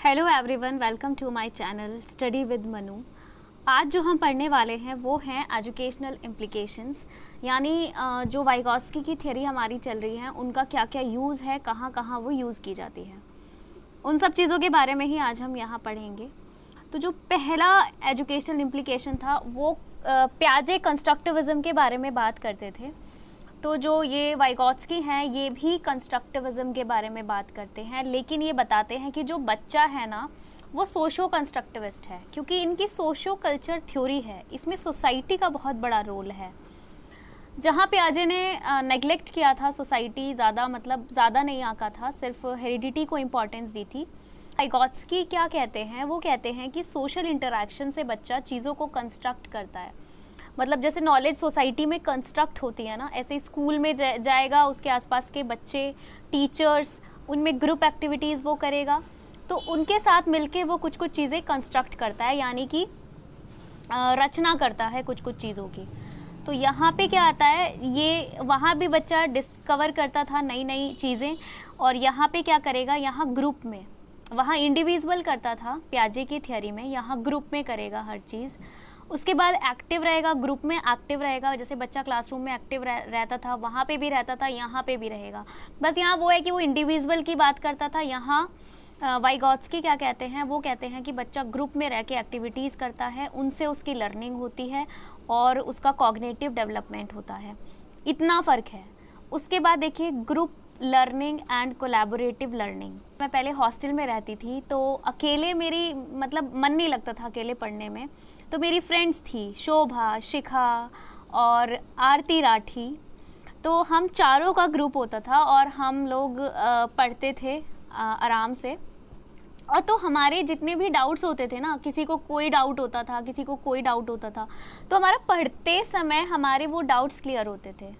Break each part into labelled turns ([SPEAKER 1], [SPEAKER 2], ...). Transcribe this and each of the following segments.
[SPEAKER 1] Hello everyone, welcome to my channel study with Manu. आज जो हम पढ़ने वाले हैं वो हैं एजुकेशनल इम्प्लीकेशंस, यानी जो वाइगॉस्की की थ्योरी हमारी चल रही है उनका क्या क्या यूज़ है, कहाँ कहाँ वो यूज़ की जाती है, उन सब चीज़ों के बारे में ही आज हम यहाँ पढ़ेंगे। तो जो पहला एजुकेशनल इम्प्लीकेशन था वो प्याजे कंस्ट्रक्टिविज़म के बारे में बात करते थे। तो जो ये वाइगॉत्स्की हैं ये भी कंस्ट्रक्टिविज़म के बारे में बात करते हैं, लेकिन ये बताते हैं कि जो बच्चा है ना वो सोशो कंस्ट्रक्टिविस्ट है, क्योंकि इनकी सोशो कल्चर थ्योरी है, इसमें सोसाइटी का बहुत बड़ा रोल है। जहाँ प्याजे ने नेगलेक्ट किया था सोसाइटी, ज़्यादा नहीं आका था, सिर्फ हेरिडिटी को इम्पोर्टेंस दी थी। वाइगॉत्स्की क्या कहते हैं, वो कहते हैं कि सोशल इंटरेक्शन से बच्चा चीज़ों को कंस्ट्रक्ट करता है। मतलब जैसे नॉलेज सोसाइटी में कंस्ट्रक्ट होती है ना, ऐसे स्कूल में जाएगा, उसके आसपास के बच्चे, टीचर्स, उनमें ग्रुप एक्टिविटीज़ वो करेगा, तो उनके साथ मिलके वो कुछ कुछ चीज़ें कंस्ट्रक्ट करता है, यानी कि रचना करता है कुछ कुछ चीज़ों की। तो यहाँ पे क्या आता है, ये वहाँ भी बच्चा डिस्कवर करता था नई नई चीज़ें, और यहाँ पे क्या करेगा, यहाँ ग्रुप में, वहाँ इंडिविजुअल करता था प्याजे की थ्योरी में, यहाँ ग्रुप में करेगा हर चीज़। उसके बाद एक्टिव रहेगा, ग्रुप में एक्टिव रहेगा, जैसे बच्चा क्लासरूम में एक्टिव रहता था वहाँ पे भी रहता था, यहाँ पे भी रहेगा। बस यहाँ वो है कि वो इंडिविजुअल की बात करता था। यहाँ वाइगॉत्स्की क्या कहते हैं, वो कहते हैं कि बच्चा ग्रुप में रह के एक्टिविटीज़ करता है, उनसे उसकी लर्निंग होती है और उसका कॉग्निटिव डेवलपमेंट होता है, इतना फ़र्क है। उसके बाद देखिए group learning and collaborative learning. मैं पहले हॉस्टल में रहती थी तो अकेले मेरी मन नहीं लगता था अकेले पढ़ने में, तो मेरी फ्रेंड्स थी शोभा, शिखा और आरती राठी, तो हम चारों का ग्रुप होता था और हम लोग पढ़ते थे आराम से। और तो हमारे जितने भी डाउट्स होते थे ना, किसी को कोई डाउट होता था, किसी को कोई डाउट होता था, तो हमारा पढ़ते समय हमारे वो डाउट्स क्लियर होते थे।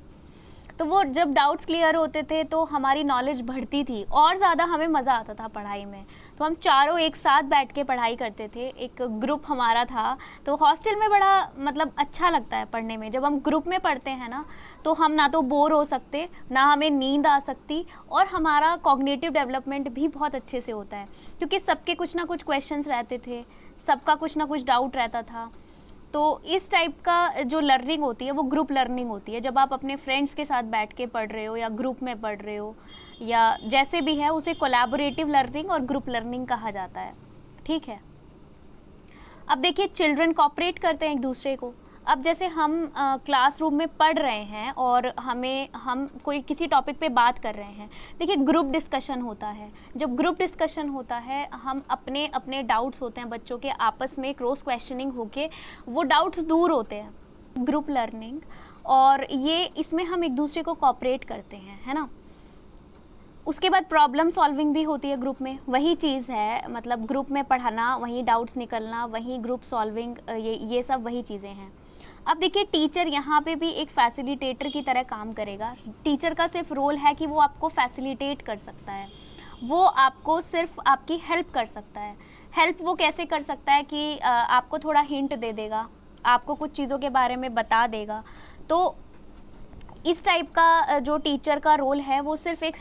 [SPEAKER 1] तो वो जब डाउट्स क्लियर होते थे तो हमारी नॉलेज बढ़ती थी और ज़्यादा हमें मज़ा आता था पढ़ाई में। तो हम चारों एक साथ बैठ के पढ़ाई करते थे, एक ग्रुप हमारा था। तो हॉस्टल में बड़ा अच्छा लगता है पढ़ने में, जब हम ग्रुप में पढ़ते हैं ना, तो हम ना तो बोर हो सकते, ना हमें नींद आ सकती, और हमारा कॉग्निटिव डेवलपमेंट भी बहुत अच्छे से होता है, क्योंकि सबके कुछ ना कुछ क्वेश्चंस रहते थे, सबका कुछ ना कुछ डाउट रहता था। तो इस टाइप का जो लर्निंग होती है वो ग्रुप लर्निंग होती है, जब आप अपने फ्रेंड्स के साथ बैठ के पढ़ रहे हो या ग्रुप में पढ़ रहे हो या जैसे भी है, उसे कोलैबोरेटिव लर्निंग और ग्रुप लर्निंग कहा जाता है। ठीक है, अब देखिए चिल्ड्रन कोऑपरेट करते हैं एक दूसरे को। अब जैसे हम क्लासरूम में पढ़ रहे हैं और हम कोई किसी टॉपिक पे बात कर रहे हैं, देखिए ग्रुप डिस्कशन होता है। जब ग्रुप डिस्कशन होता है, हम अपने अपने डाउट्स होते हैं बच्चों के, आपस में क्रॉस क्वेश्चनिंग होके वो डाउट्स दूर होते हैं, ग्रुप लर्निंग। और ये इसमें हम एक दूसरे को कोऑपरेट करते हैं, है ना। उसके बाद प्रॉब्लम सॉल्विंग भी होती है ग्रुप में, वही चीज़ है, मतलब ग्रुप में पढ़ाना, वहीं डाउट्स निकलना, वहीं ग्रुप सॉल्विंग, ये सब वही चीज़ें हैं। अब देखिए टीचर यहाँ पे भी एक फैसिलिटेटर की तरह काम करेगा। टीचर का सिर्फ रोल है कि वो आपको फैसिलिटेट कर सकता है, वो आपको सिर्फ आपकी हेल्प कर सकता है। हेल्प वो कैसे कर सकता है कि आपको थोड़ा हिंट दे देगा, आपको कुछ चीज़ों के बारे में बता देगा। तो इस टाइप का जो टीचर का रोल है वो सिर्फ एक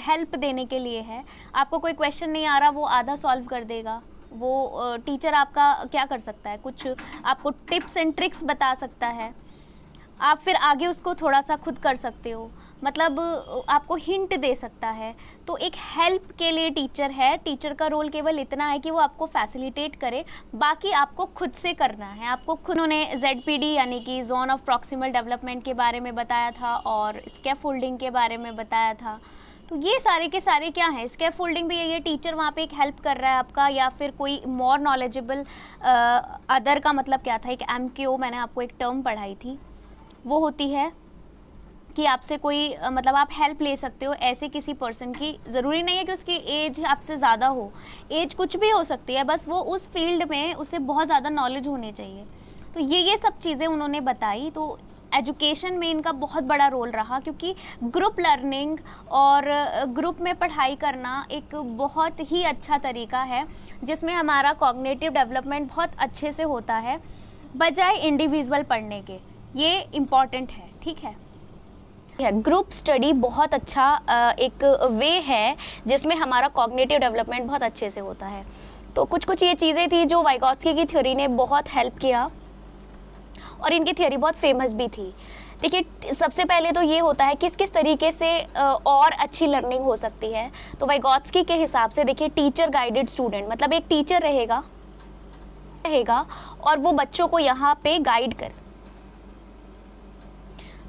[SPEAKER 1] हेल्प देने के लिए है। आपको कोई क्वेश्चन नहीं आ रहा, वो आधा सॉल्व कर देगा। वो टीचर आपका क्या कर सकता है, कुछ आपको टिप्स एंड ट्रिक्स बता सकता है, आप फिर आगे उसको थोड़ा सा खुद कर सकते हो, मतलब आपको हिंट दे सकता है। तो एक हेल्प के लिए टीचर है। टीचर का रोल केवल इतना है कि वो आपको फैसिलिटेट करे, बाकी आपको खुद से करना है। आपको खुद, उन्होंने ZPD यानी कि जोन ऑफ प्रॉक्सिमल डेवलपमेंट के बारे में बताया था और स्कैफोल्डिंग के बारे में बताया था। तो ये सारे के सारे क्या है, स्कैफोल्डिंग भी यही है, टीचर वहाँ पे एक हेल्प कर रहा है आपका, या फिर कोई मोर नॉलेजेबल अदर का मतलब क्या था, एक MKO मैंने आपको एक टर्म पढ़ाई थी, वो होती है कि आपसे कोई आप हेल्प ले सकते हो ऐसे किसी पर्सन की। ज़रूरी नहीं है कि उसकी एज आपसे ज़्यादा हो, एज कुछ भी हो सकती है, बस वो उस फील्ड में उसे बहुत ज़्यादा नॉलेज होनी चाहिए। तो ये सब चीज़ें उन्होंने बताई। तो एजुकेशन में इनका बहुत बड़ा रोल रहा, क्योंकि ग्रुप लर्निंग और ग्रुप में पढ़ाई करना एक बहुत ही अच्छा तरीका है, जिसमें हमारा कॉग्निटिव डेवलपमेंट बहुत अच्छे से होता है, बजाय इंडिविजुअल पढ़ने के। ये इम्पॉर्टेंट है, ठीक है।
[SPEAKER 2] ग्रुप स्टडी बहुत अच्छा एक वे है जिसमें हमारा कॉग्निटिव डेवलपमेंट बहुत अच्छे से होता है। तो कुछ ये चीज़ें थी जो वाइगॉत्स्की की थ्योरी ने बहुत हेल्प किया और इनकी थ्योरी बहुत फेमस भी थी। देखिए, सबसे पहले तो ये होता है किस किस तरीके से और अच्छी लर्निंग हो सकती है। तो वाइगॉत्स्की के हिसाब से देखिए, टीचर गाइडेड स्टूडेंट, मतलब एक टीचर रहेगा और वो बच्चों को यहाँ पे गाइड कर।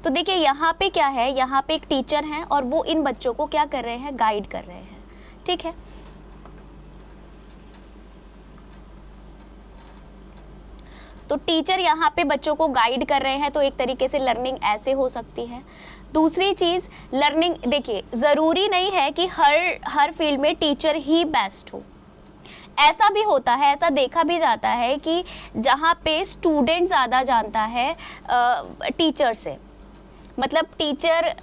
[SPEAKER 2] तो देखिए यहाँ पे क्या है, यहाँ पे एक टीचर हैं और वो इन बच्चों को क्या कर रहे हैं, गाइड कर रहे हैं। ठीक है, तो टीचर यहाँ पे बच्चों को गाइड कर रहे हैं, तो एक तरीके से लर्निंग ऐसे हो सकती है। दूसरी चीज़, लर्निंग देखिए ज़रूरी नहीं है कि हर फील्ड में टीचर ही बेस्ट हो। ऐसा भी होता है, ऐसा देखा भी जाता है कि जहाँ पे स्टूडेंट ज़्यादा जानता है टीचर से, मतलब टीचर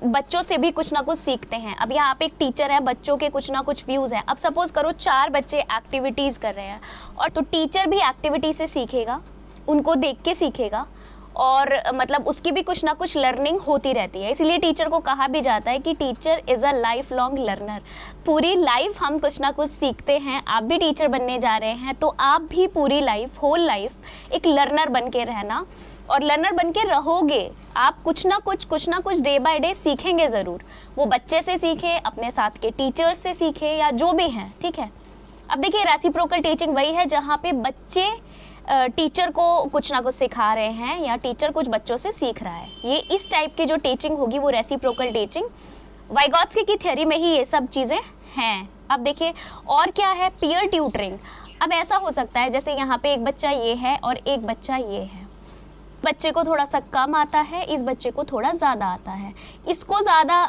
[SPEAKER 2] बच्चों से भी कुछ ना कुछ सीखते हैं। अब यहाँ पे एक टीचर है, बच्चों के कुछ ना कुछ व्यूज़ हैं। अब सपोज़ करो 4 बच्चे एक्टिविटीज़ कर रहे हैं, और तो टीचर भी एक्टिविटी से सीखेगा, उनको देख के सीखेगा, और मतलब उसकी भी कुछ ना कुछ लर्निंग होती रहती है। इसलिए टीचर को कहा भी जाता है कि teacher is a life long learner. पूरी लाइफ हम कुछ ना कुछ सीखते हैं। आप भी टीचर बनने जा रहे हैं तो आप भी पूरी लाइफ, होल लाइफ एक लर्नर बन के रहना, और लर्नर बन के रहोगे। आप कुछ ना कुछ डे बाय डे सीखेंगे ज़रूर। वो बच्चे से सीखें, अपने साथ के टीचर्स से सीखें, या जो भी हैं। ठीक है, अब देखिए रेसिप्रोकल टीचिंग वही है जहाँ पे बच्चे टीचर को कुछ ना कुछ सिखा रहे हैं या टीचर कुछ बच्चों से सीख रहा है। ये इस टाइप की जो टीचिंग होगी वो रेसिप्रोकल टीचिंग। वाइगॉत्स्की की थ्योरी में ही ये सब चीज़ें हैं। अब देखिए और क्या है, पीयर ट्यूटरिंग। अब ऐसा हो सकता है जैसे यहाँ पे एक बच्चा ये है और एक बच्चा ये है, बच्चे को थोड़ा सा कम आता है, इस बच्चे को थोड़ा ज़्यादा आता है, इसको ज़्यादा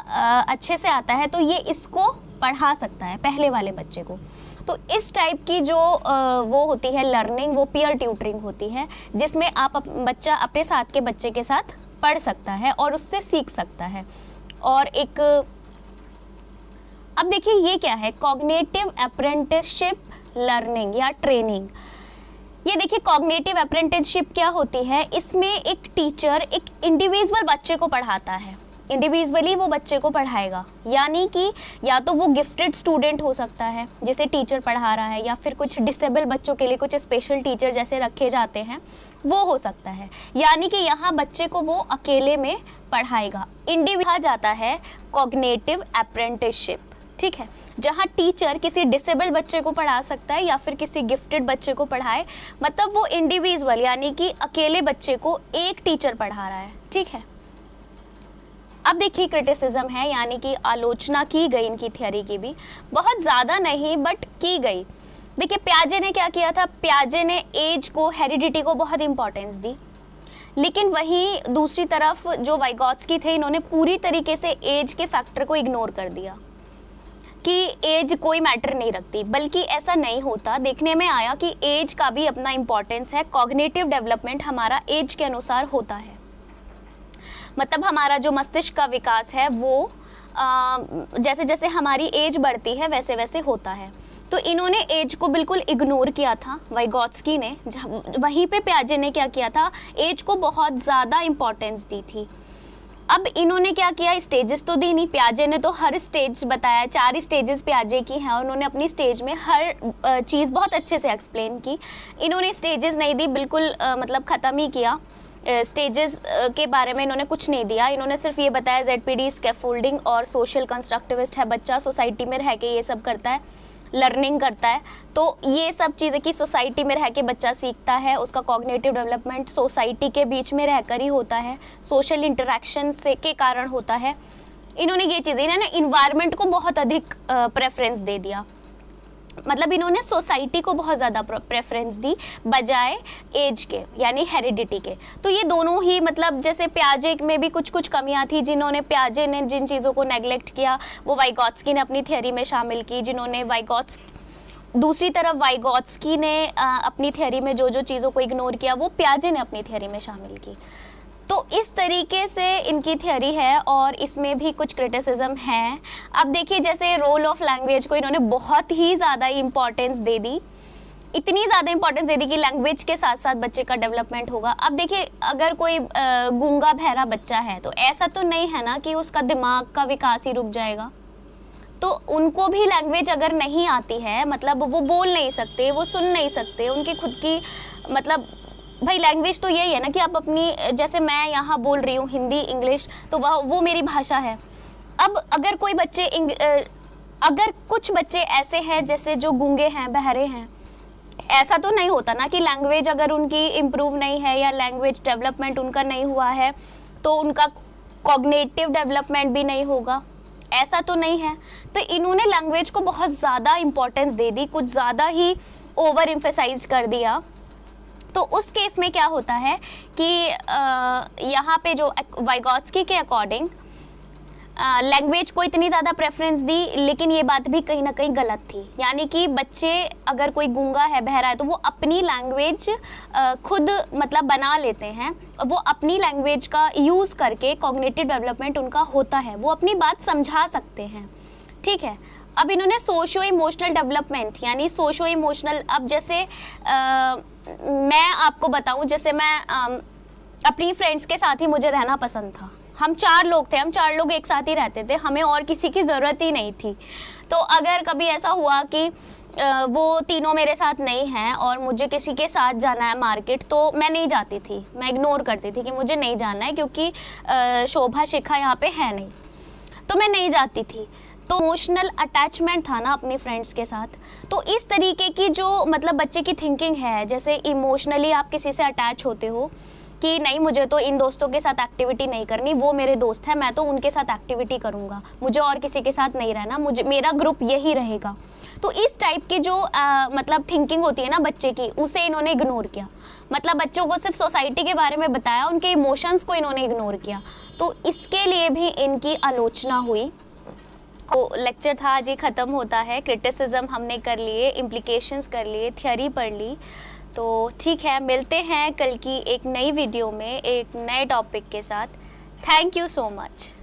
[SPEAKER 2] अच्छे से आता है तो ये इसको पढ़ा सकता है पहले वाले बच्चे को। तो इस टाइप की जो वो होती है लर्निंग, वो पीयर ट्यूटरिंग होती है, जिसमें बच्चा अपने साथ के बच्चे के साथ पढ़ सकता है और उससे सीख सकता है। और एक अब देखिए ये क्या है, कॉग्निटिव अप्रेंटिसशिप लर्निंग या ट्रेनिंग। ये देखिए कॉग्निटिव अप्रेंटिसशिप क्या होती है, इसमें एक टीचर एक इंडिविजुअल बच्चे को पढ़ाता है, इंडिविजुअली वो बच्चे को पढ़ाएगा। यानी कि या तो वो गिफ्टेड स्टूडेंट हो सकता है जिसे टीचर पढ़ा रहा है, या फिर कुछ डिसेबल बच्चों के लिए कुछ स्पेशल टीचर जैसे रखे जाते हैं वो हो सकता है। यानी कि यहाँ बच्चे को वो अकेले में पढ़ाएगा। कहा जाता है कॉग्निटिव अप्रेंटिसशिप। ठीक है, जहाँ टीचर किसी डिसेबल बच्चे को पढ़ा सकता है या फिर किसी गिफ्टेड बच्चे को पढ़ाए, मतलब वो इंडिविजुअल यानी कि अकेले बच्चे को एक टीचर पढ़ा रहा है। ठीक है, अब देखिए क्रिटिसिज्म है, यानी कि आलोचना की गई इनकी थ्योरी की भी, बहुत ज़्यादा नहीं बट की गई। देखिए पियाजे ने क्या किया था, पियाजे ने एज को, हेरिडिटी को बहुत इंपॉर्टेंस दी, लेकिन वहीं दूसरी तरफ जो वाइगॉत्स्की थे इन्होंने पूरी तरीके से एज के फैक्टर को इग्नोर कर दिया कि एज कोई मैटर नहीं रखती। बल्कि ऐसा नहीं होता, देखने में आया कि एज का भी अपना इम्पॉर्टेंस है। कॉग्निटिव डेवलपमेंट हमारा एज के अनुसार होता है, मतलब हमारा जो मस्तिष्क का विकास है वो जैसे जैसे हमारी एज बढ़ती है वैसे वैसे होता है। तो इन्होंने एज को बिल्कुल इग्नोर किया था वाइगॉत्स्की ने, वहीं पे पियाजे ने क्या किया था, एज को बहुत ज़्यादा इम्पोर्टेंस दी थी। अब इन्होंने क्या किया, स्टेजेस तो दी नहीं, पियाजे ने तो हर स्टेज बताया, 4 स्टेजेस पियाजे की हैं, उन्होंने अपनी स्टेज में हर चीज़ बहुत अच्छे से एक्सप्लेन की। इन्होंने स्टेजेस नहीं दी, बिल्कुल मतलब ख़त्म ही किया। स्टेजेस के बारे में इन्होंने कुछ नहीं दिया, इन्होंने सिर्फ ये बताया ZPD स्कैफोल्डिंग और सोशल कंस्ट्रक्टिविस्ट है, बच्चा सोसाइटी में रह के ये सब करता है, लर्निंग करता है। तो ये सब चीज़ें कि सोसाइटी में रह के बच्चा सीखता है, उसका कॉग्निटिव डेवलपमेंट सोसाइटी के बीच में रहकर ही होता है, सोशल इंटरेक्शन से के कारण होता है। इन्होंने ये चीज़ें, इन्होंने इन्वायरमेंट को बहुत अधिक प्रेफरेंस दे दिया, मतलब इन्होंने सोसाइटी को बहुत ज़्यादा प्रेफरेंस दी बजाय एज के यानी हेरिडिटी के। तो ये दोनों ही, मतलब जैसे पियाजे में भी कुछ कुछ कमियां थी, पियाजे ने जिन चीज़ों को नेगलेक्ट किया वो वाइगॉत्स्की ने अपनी थ्योरी में शामिल की, दूसरी तरफ वाइगॉत्स्की ने अपनी थ्योरी में जो जो चीज़ों को इग्नोर किया वो पियाजे ने अपनी थ्योरी में शामिल की। तो इस तरीके से इनकी थ्योरी है और इसमें भी कुछ क्रिटिसिज्म है। अब देखिए जैसे रोल ऑफ लैंग्वेज को इन्होंने बहुत ही ज़्यादा इम्पोर्टेंस दे दी, इतनी ज़्यादा इंपॉर्टेंस दे दी कि लैंग्वेज के साथ साथ बच्चे का डेवलपमेंट होगा। अब देखिए, अगर कोई गूंगा बहरा बच्चा है तो ऐसा तो नहीं है ना कि उसका दिमाग का विकास ही रुक जाएगा। तो उनको भी लैंग्वेज अगर नहीं आती है, मतलब वो बोल नहीं सकते, वो सुन नहीं सकते, उनकी खुद की मतलब भाई लैंग्वेज तो यही है ना कि आप अपनी, जैसे मैं यहाँ बोल रही हूँ हिंदी इंग्लिश, तो वो मेरी भाषा है। अब अगर कोई बच्चे अगर कुछ बच्चे ऐसे हैं जैसे जो गूंगे हैं, बहरे हैं, ऐसा तो नहीं होता ना कि लैंग्वेज अगर उनकी इम्प्रूव नहीं है या लैंग्वेज डेवलपमेंट उनका नहीं हुआ है तो उनका कॉग्निटिव डेवलपमेंट भी नहीं होगा, ऐसा तो नहीं है। तो इन्होंने लैंग्वेज को बहुत ज़्यादा इम्पोर्टेंस दे दी, कुछ ज़्यादा ही ओवर एम्फेसाइज कर दिया। तो उस केस में क्या होता है कि यहाँ पे जो वाइगॉस्की के अकॉर्डिंग लैंग्वेज को इतनी ज़्यादा प्रेफरेंस दी, लेकिन ये बात भी कहीं ना कहीं गलत थी। यानी कि बच्चे, अगर कोई गूंगा है, बहरा है, तो वो अपनी लैंग्वेज खुद मतलब बना लेते हैं, वो अपनी लैंग्वेज का यूज़ करके कॉग्निटिव डेवलपमेंट उनका होता है, वो अपनी बात समझा सकते हैं, ठीक है। अब इन्होंने सोशो इमोशनल डेवलपमेंट, यानी सोशो इमोशनल, अब जैसे मैं आपको बताऊं, जैसे मैं अपनी फ्रेंड्स के साथ ही मुझे रहना पसंद था। हम 4 लोग थे, हम 4 लोग एक साथ ही रहते थे, हमें और किसी की ज़रूरत ही नहीं थी। तो अगर कभी ऐसा हुआ कि वो तीनों मेरे साथ नहीं हैं और मुझे किसी के साथ जाना है मार्केट, तो मैं नहीं जाती थी, मैं इग्नोर करती थी कि मुझे नहीं जाना है क्योंकि शोभा शिखा यहाँ पे है नहीं, तो मैं नहीं जाती थी। तो इमोशनल अटैचमेंट था ना अपनी फ्रेंड्स के साथ। तो इस तरीके की जो मतलब बच्चे की थिंकिंग है, जैसे इमोशनली आप किसी से अटैच होते हो कि नहीं, मुझे तो इन दोस्तों के साथ एक्टिविटी नहीं करनी, वो मेरे दोस्त हैं, मैं तो उनके साथ एक्टिविटी करूँगा, मुझे और किसी के साथ नहीं रहना, मुझे मेरा ग्रुप यही रहेगा। तो इस टाइप की जो मतलब थिंकिंग होती है ना बच्चे की, उसे इन्होंने इग्नोर किया। मतलब बच्चों को सिर्फ सोसाइटी के बारे में बताया, उनके इमोशंस को इन्होंने इग्नोर किया। तो इसके लिए भी इनकी आलोचना हुई। तो लेक्चर था आज ये ख़त्म होता है। क्रिटिसिज्म हमने कर लिए, इम्प्लीकेशंस कर लिए, थ्योरी पढ़ ली। तो ठीक है, मिलते हैं कल की एक नई वीडियो में एक नए टॉपिक के साथ। Thank you so much.